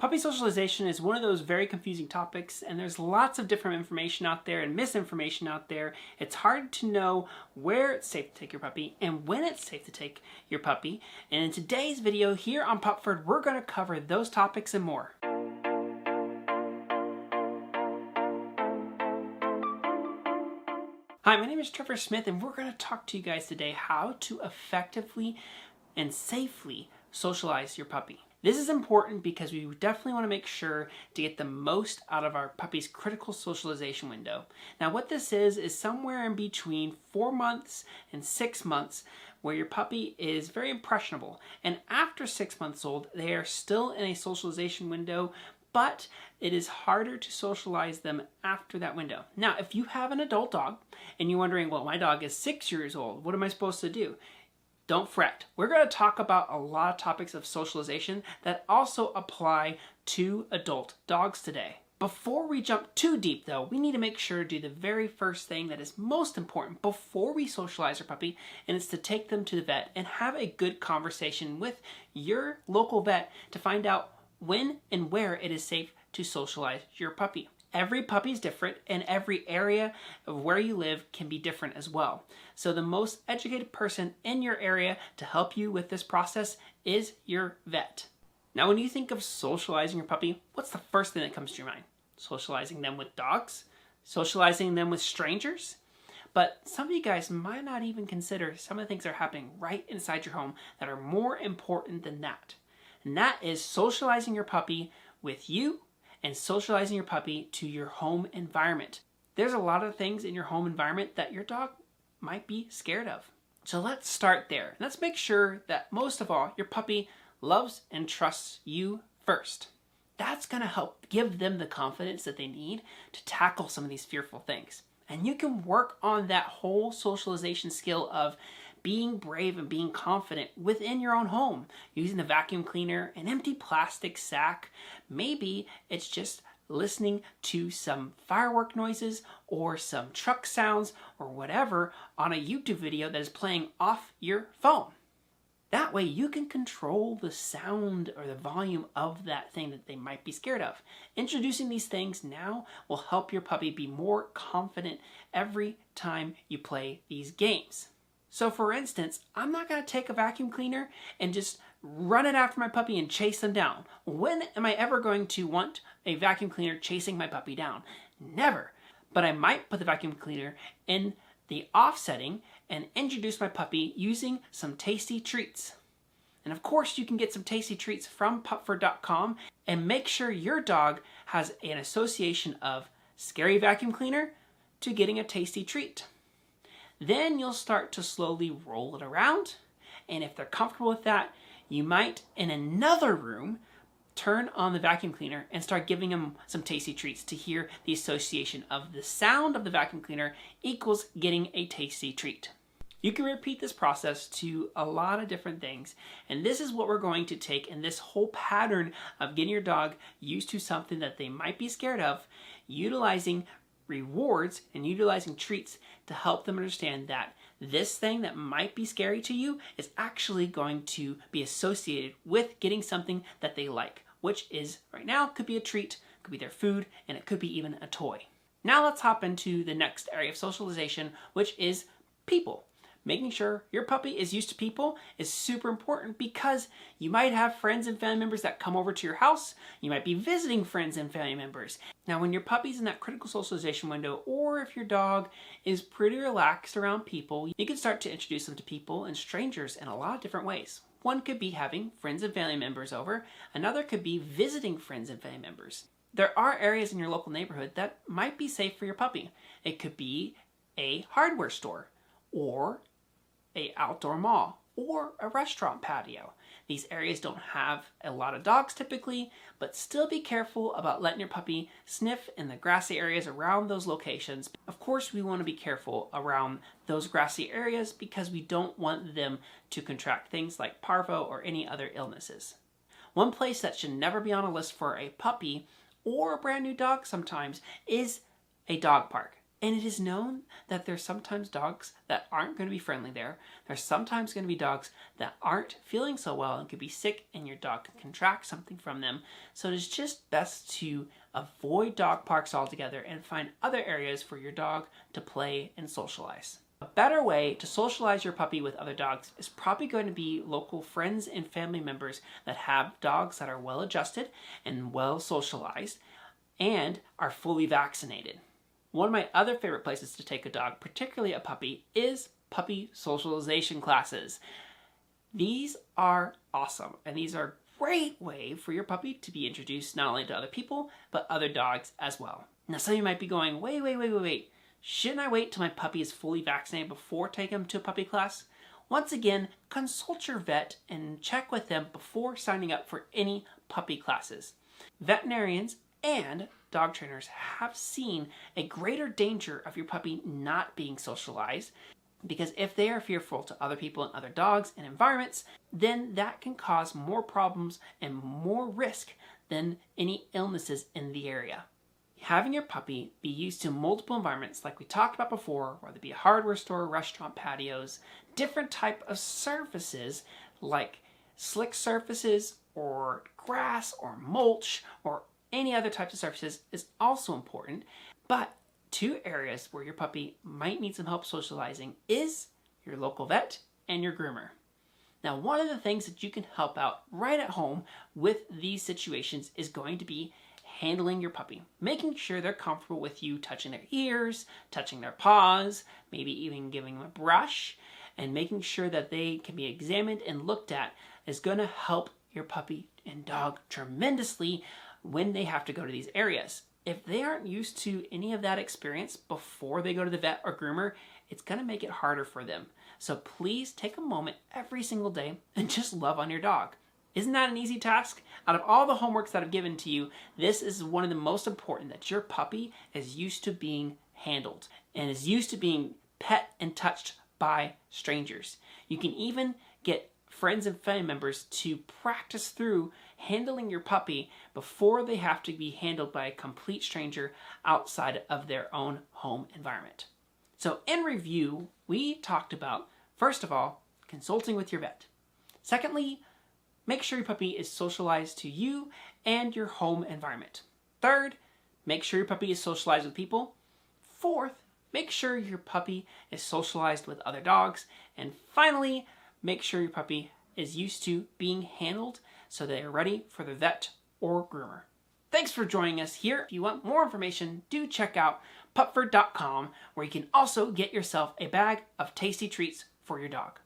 Puppy socialization is one of those very confusing topics, and there's lots of different information out there and misinformation out there. It's hard to know where it's safe to take your puppy and when it's safe to take your puppy. And in today's video here on Pupford, we're going to cover those topics and more. Hi, my name is Trevor Smith, and we're going to talk to you guys today how to effectively and safely socialize your puppy. This is important because we definitely want to make sure to get the most out of our puppy's critical socialization window. Now what this is somewhere in between 4 months and 6 months where your puppy is very impressionable. And after 6 months old, they are still in a socialization window, but it is harder to socialize them after that window. Now, if you have an adult dog and you're wondering, well, my dog is 6 years old, what am I supposed to do? Don't fret. We're going to talk about a lot of topics of socialization that also apply to adult dogs today. Before we jump too deep though, we need to make sure to do the very first thing that is most important before we socialize our puppy, and it's to take them to the vet and have a good conversation with your local vet to find out when and where it is safe to socialize your puppy. Every puppy is different, and every area of where you live can be different as well. So the most educated person in your area to help you with this process is your vet. Now, when you think of socializing your puppy, what's the first thing that comes to your mind? Socializing them with dogs? Socializing them with strangers? But some of you guys might not even consider some of the things that are happening right inside your home that are more important than that. And that is socializing your puppy with you and socializing your puppy to your home environment. There's a lot of things in your home environment that your dog might be scared of. So let's start there. Let's make sure that most of all, your puppy loves and trusts you first. That's gonna help give them the confidence that they need to tackle some of these fearful things. And you can work on that whole socialization skill of being brave and being confident within your own home, using the vacuum cleaner, an empty plastic sack. Maybe it's just listening to some firework noises or some truck sounds or whatever on a YouTube video that is playing off your phone. That way you can control the sound or the volume of that thing that they might be scared of. Introducing these things now will help your puppy be more confident every time you play these games. So for instance, I'm not going to take a vacuum cleaner and just run it after my puppy and chase them down. When am I ever going to want a vacuum cleaner chasing my puppy down? Never. But I might put the vacuum cleaner in the off setting and introduce my puppy using some tasty treats. And of course you can get some tasty treats from Pupford.com, and make sure your dog has an association of scary vacuum cleaner to getting a tasty treat. Then you'll start to slowly roll it around, and if they're comfortable with that, you might, in another room, turn on the vacuum cleaner and start giving them some tasty treats to hear the association of the sound of the vacuum cleaner equals getting a tasty treat. You can repeat this process to a lot of different things, and this is what we're going to take in this whole pattern of getting your dog used to something that they might be scared of, utilizing rewards and utilizing treats to help them understand that this thing that might be scary to you is actually going to be associated with getting something that they like, which is right now could be a treat, could be their food, and it could be even a toy. Now let's hop into the next area of socialization, which is people. Making sure your puppy is used to people is super important because you might have friends and family members that come over to your house. You might be visiting friends and family members. Now, when your puppy's in that critical socialization window, or if your dog is pretty relaxed around people, you can start to introduce them to people and strangers in a lot of different ways. One could be having friends and family members over. Another could be visiting friends and family members. There are areas in your local neighborhood that might be safe for your puppy. It could be a hardware store, or an outdoor mall, or a restaurant patio. These areas don't have a lot of dogs typically, but still be careful about letting your puppy sniff in the grassy areas around those locations. Of course, we want to be careful around those grassy areas because we don't want them to contract things like parvo or any other illnesses. One place that should never be on a list for a puppy or a brand new dog sometimes is a dog park. And it is known that there's sometimes dogs that aren't going to be friendly there. There's sometimes going to be dogs that aren't feeling so well and could be sick, and your dog can contract something from them. So it is just best to avoid dog parks altogether and find other areas for your dog to play and socialize. A better way to socialize your puppy with other dogs is probably going to be local friends and family members that have dogs that are well adjusted and well socialized and are fully vaccinated. One of my other favorite places to take a dog, particularly a puppy, is puppy socialization classes. These are awesome, and these are a great way for your puppy to be introduced not only to other people, but other dogs as well. Now, some of you might be going, wait. Shouldn't I wait till my puppy is fully vaccinated before taking him to a puppy class? Once again, consult your vet and check with them before signing up for any puppy classes. Veterinarians and dog trainers have seen a greater danger of your puppy not being socialized, because if they are fearful to other people and other dogs and environments, then that can cause more problems and more risk than any illnesses in the area. Having your puppy be used to multiple environments, like we talked about before, whether it be a hardware store, restaurant, patios, different type of surfaces like slick surfaces or grass or mulch or any other types of surfaces is also important. But two areas where your puppy might need some help socializing is your local vet and your groomer. Now, one of the things that you can help out right at home with these situations is going to be handling your puppy, making sure they're comfortable with you touching their ears, touching their paws, maybe even giving them a brush, and making sure that they can be examined and looked at is going to help your puppy and dog tremendously when they have to go to these areas. If they aren't used to any of that experience before they go to the vet or groomer, it's going to make it harder for them. So please take a moment every single day and just love on your dog. Isn't that an easy task? Out of all the homeworks that I've given to you, this is one of the most important, that your puppy is used to being handled and is used to being pet and touched by strangers. You can even get friends and family members to practice through handling your puppy before they have to be handled by a complete stranger outside of their own home environment. So in review, we talked about, first of all, consulting with your vet. Secondly, make sure your puppy is socialized to you and your home environment. Third, make sure your puppy is socialized with people. Fourth, make sure your puppy is socialized with other dogs. And finally, make sure your puppy is used to being handled so they are ready for the vet or groomer. Thanks for joining us here. If you want more information, do check out Pupford.com, where you can also get yourself a bag of tasty treats for your dog.